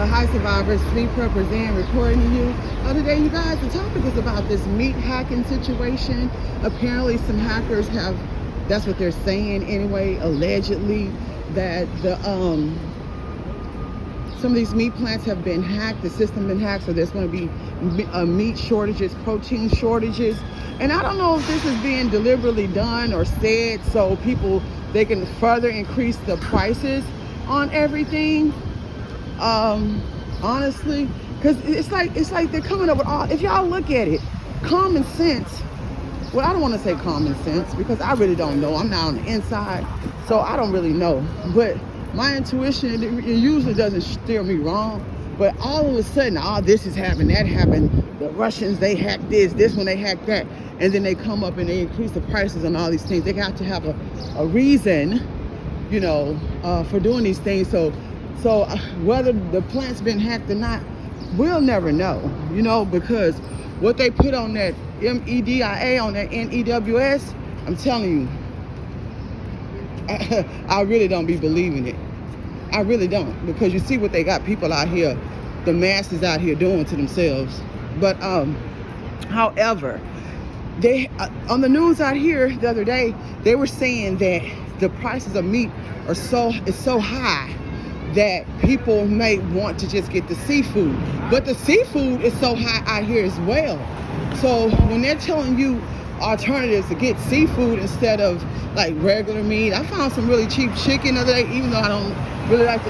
Hi survivors, Sleep Represent reporting to you. Today, you guys, the topic is about this meat hacking situation. Apparently some hackers have, that's what they're saying anyway, allegedly, that some of these meat plants have been hacked, the system been hacked, so there's going to be meat shortages, protein shortages. And I don't know if this is being deliberately done or said so they can further increase the prices on everything. Honestly, because it's like they're coming up with all, if y'all look at it, common sense. Well, I don't want to say common sense because I really don't know. I'm not on the inside, so I don't really know. But my intuition, it usually doesn't steer me wrong. But all of a sudden, this has happened, that happened. The Russians, they hacked this one, they hacked that. And then they come up and they increase the prices on all these things. They got to have a reason, for doing these things. So whether the plant's been hacked or not, we'll never know, because what they put on that MEDIA, on that NEWS, I'm telling you, I really don't be believing it. I really don't, because you see what they got people out here, the masses out here doing to themselves. But however, they on the news out here the other day, they were saying that the prices of meat is so high that people may want to just get the seafood. But the seafood is so high out here as well. So when they're telling you alternatives to get seafood instead of like regular meat, I found some really cheap chicken the other day, even though I don't really like to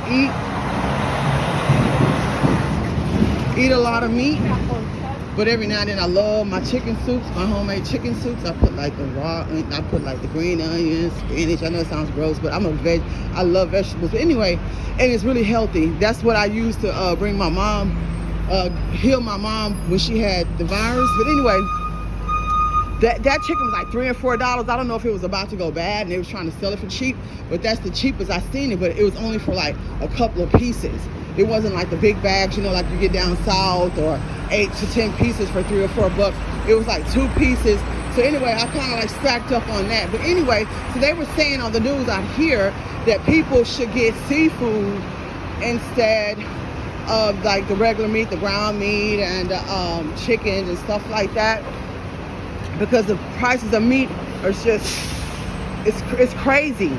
eat a lot of meat. But every now and then I love my chicken soups, my homemade chicken soups. I put like the green onions, spinach. I know it sounds gross, but I love vegetables. But anyway, and it's really healthy. That's what I used to bring my mom, heal my mom when she had the virus. But anyway, that chicken was like $3 or $4. I don't know if it was about to go bad and they was trying to sell it for cheap, but that's the cheapest I seen it. But it was only for like a couple of pieces. It wasn't like the big bags, like you get down south, or 8 to 10 pieces for $3 or $4. It was like 2 pieces. So anyway, I kind of like stacked up on that. But anyway, so they were saying on the news out here that people should get seafood instead of like the regular meat, the ground meat, and chickens and stuff like that, because the prices of meat are just, it's crazy.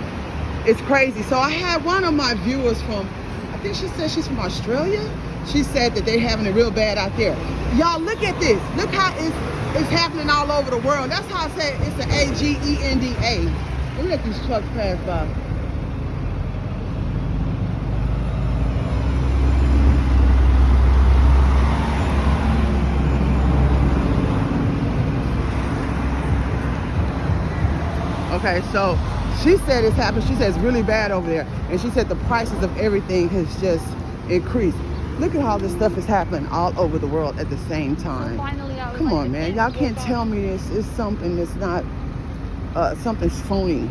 It's crazy. So I had one of my viewers from, I think she said she's from Australia. She said that they're having it real bad out there. Y'all look at this. Look how it's happening all over the world. That's how I say it's an AGENDA. Let me let these trucks pass by. Okay, so she said it's happened. She said it's really bad over there. And she said the prices of everything has just increased. Look at how this stuff is happening all over the world at the same time. So come on, man. Y'all can't tell me this is something that's not, something's phony.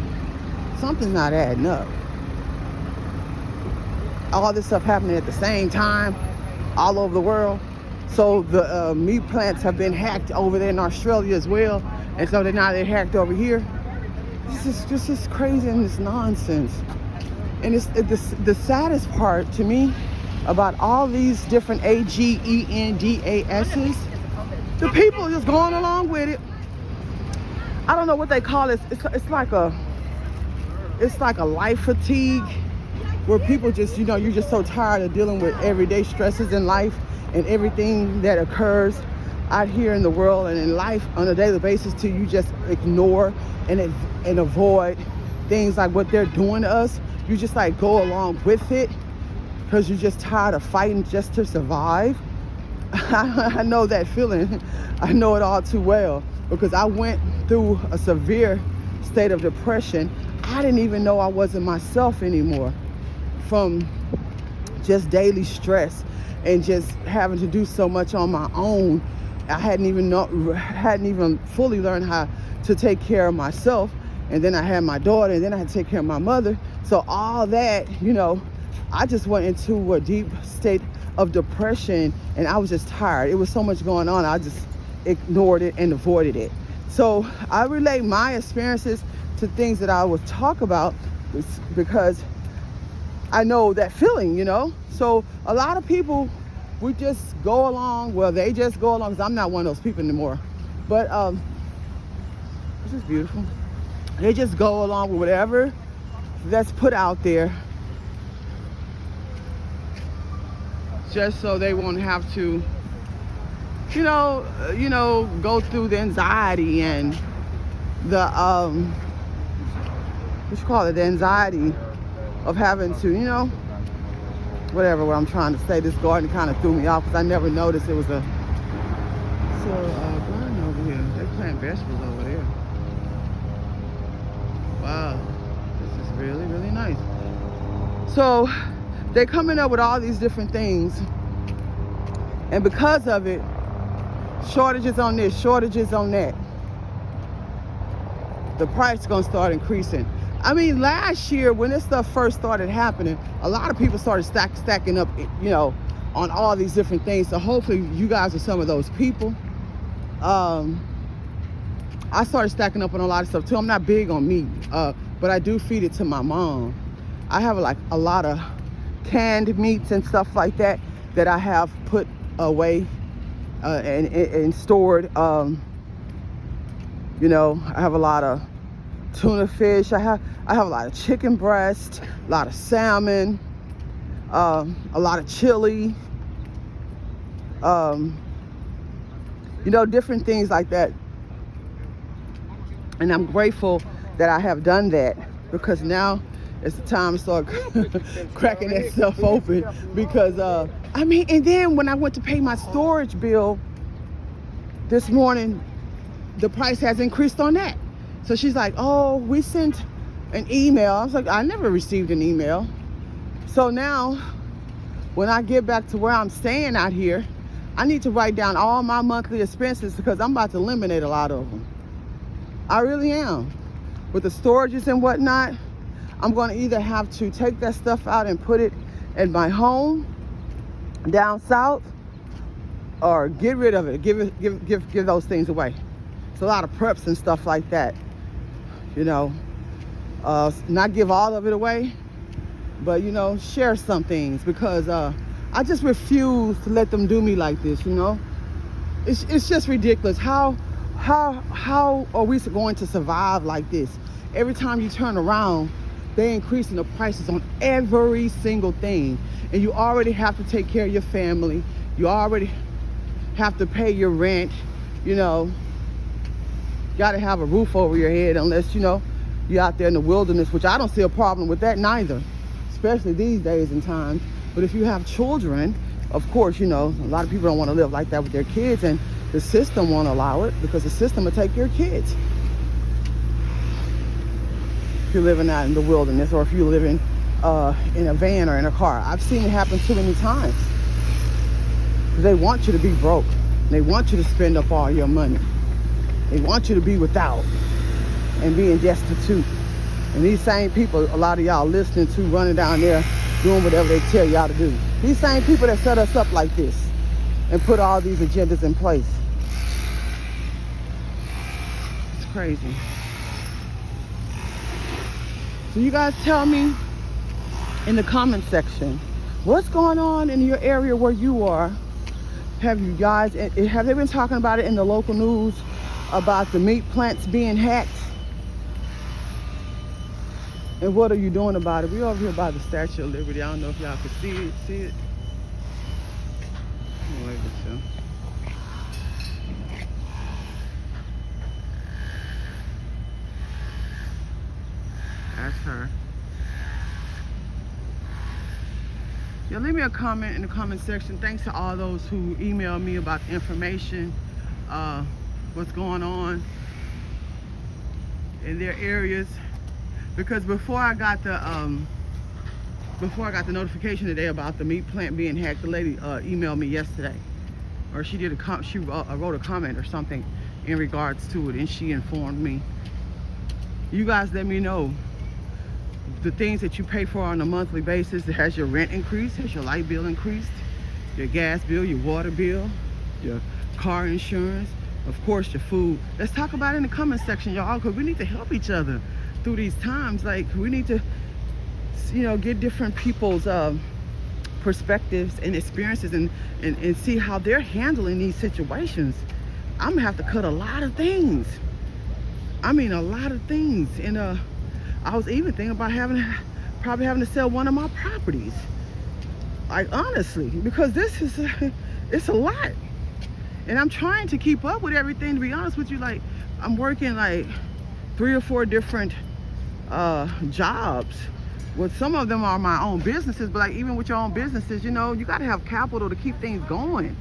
Something's not adding up. All this stuff happening at the same time all over the world. So the meat plants have been hacked over there in Australia as well. And so now they're hacked over here. This is crazy and it's nonsense. And it's the saddest part to me about all these different AGENDASs. The people are just going along with it. I don't know what they call it. It's like a life fatigue, where people just, you're just so tired of dealing with everyday stresses in life and everything that occurs out here in the world and in life on a daily basis, till you just ignore and avoid things like what they're doing to us. You just like go along with it because you're just tired of fighting just to survive. I know that feeling. I know it all too well, because I went through a severe state of depression. I didn't even know I wasn't myself anymore, from just daily stress and just having to do so much on my own. I hadn't even fully learned how to take care of myself. And then I had my daughter, and then I had to take care of my mother. So all that, I just went into a deep state of depression, and I was just tired. It was so much going on. I just ignored it and avoided it. So I relate my experiences to things that I would talk about, because I know that feeling, So a lot of people, we just go along. Well, they just go along, because I'm not one of those people anymore. But it's just beautiful. They just go along with whatever that's put out there, just so they won't have to, go through the anxiety and the the anxiety of having to, whatever. What I'm trying to say, this garden kind of threw me off, because I never noticed it was a garden over here. They plant vegetables over there. Wow, this is really, really nice. So they're coming up with all these different things, and because of it, shortages on this, shortages on that, the price is gonna start increasing. I mean, last year when this stuff first started happening, a lot of people started stacking up, on all these different things. So hopefully you guys are some of those people. I started stacking up on a lot of stuff too. I'm not big on meat, but I do feed it to my mom. I have like a lot of canned meats and stuff like that I have put away and stored. I have a lot of tuna fish. I have a lot of chicken breast, a lot of salmon, a lot of chili, different things like that. And I'm grateful that I have done that, because now it's the time to start cracking that stuff open. Because and then when I went to pay my storage bill this morning, the price has increased on that. So she's like, oh, we sent an email. I was like, I never received an email. So now when I get back to where I'm staying out here, I need to write down all my monthly expenses, because I'm about to eliminate a lot of them. I really am. With the storages and whatnot, I'm going to either have to take that stuff out and put it in my home down south, or get rid of it, give those things away. It's a lot of preps and stuff like that. Not give all of it away, but share some things, because I just refuse to let them do me like this. It's just ridiculous. How are we going to survive like this? Every time you turn around, they're increasing the prices on every single thing, and you already have to take care of your family. You already have to pay your rent. Got to have a roof over your head, unless you're out there in the wilderness, which I don't see a problem with that neither, especially these days and times. But if you have children, of course, a lot of people don't want to live like that with their kids, and the system won't allow it, because the system will take your kids. If you're living out in the wilderness, or if you're living in a van or in a car. I've seen it happen too many times. They want you to be broke. They want you to spend up all your money. They want you to be without and being destitute. And these same people, a lot of y'all listening to, running down there doing whatever they tell y'all to do. These same people that set us up like this and put all these agendas in place. It's crazy. So you guys tell me in the comment section, what's going on in your area where you are? Have they been talking about it in the local news, about the meat plants being hacked? And what are you doing about it? We're over here by the Statue of Liberty. I don't know if y'all can see it. I'm able to. That's her. Yeah, leave me a comment in the comment section. Thanks to all those who emailed me about the information, what's going on in their areas. Because before I got the notification today about the meat plant being hacked, the lady emailed me yesterday, or she wrote a comment or something in regards to it, and she informed me. You guys let me know the things that you pay for on a monthly basis. Has your rent increased? Has your light bill increased? Your gas bill, your water bill, your car insurance, of course your food. Let's talk about it in the comment section, y'all, because we need to help each other through these times. Like, we need to, get different people's perspectives and experiences and see how they're handling these situations. I'm gonna have to cut a lot of things. I mean, a lot of things. And I was even thinking about probably having to sell one of my properties. Like, honestly, because this is it's a lot. And I'm trying to keep up with everything, to be honest with you. Like, I'm working like 3 or 4 different jobs. Well, some of them are my own businesses, but like even with your own businesses, you know, you got to have capital to keep things going.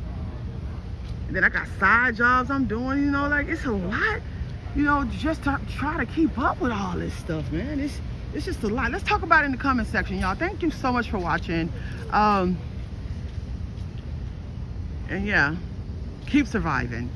And then I got side jobs I'm doing, you know, like it's a lot, you know, just to try to keep up with all this stuff, man. It's just a lot. Let's talk about it in the comment section, y'all. Thank you so much for watching. And yeah, keep surviving.